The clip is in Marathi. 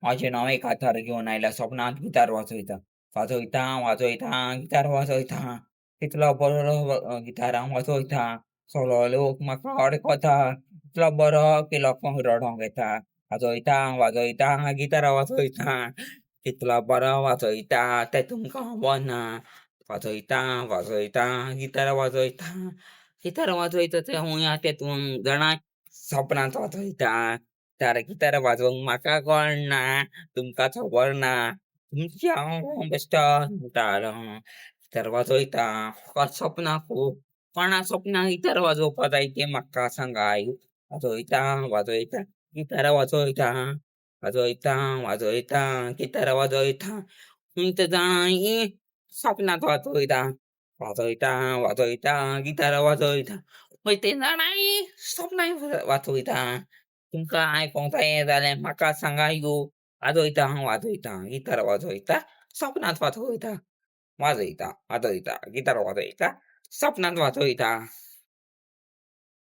माझे नाव एक आधार घेऊन आयला स्वप्नात गिटार वाजयता. वाजयता, वाजयता, गिटार वाजयता. कितलो बरो गिटारां वाजयता. सगलो लोक म्हाका आडकता. इतलो बरो की लोकांक रडोंक येता. वाजयता, वाजयता, गिटार वाजयता. कितलो बरो वाजयता तें तुमकां खबरना. वाजयता, वाजयता, गिटार वाजयता. गिटार वाजयता तें हुंय तेतून जाणा सपनांत वाजयता. गिटार वाजोवंक म्हाका कळना, तुमकां खबर ना. तुमची हांव बेश्टो म्हणटालो. गिटार वाजयता, म्हाका सपनां खूब. कोणा सपनां गिटार वाजोवपा जाय तें म्हाका सांगाय. वाजयता, वाजयता, गिटार वाजयता. वाजयता, वाजयता, गिटार वाजयता. तुमी तर जाणां सपनांत वाजयता. वाजयता, वाजयता, गिटार वाजयता. पळय ते जाणां सपनांत वाजयता. तुमकां आयकोंक जाये जाल्यार म्हाका सांगायो. वाजयता, वाजयता, गिटार वाजयता, सपनांत वाजयता. वाजयता, वाजयता, गिटार वाजयता, सपनांत वाजयता.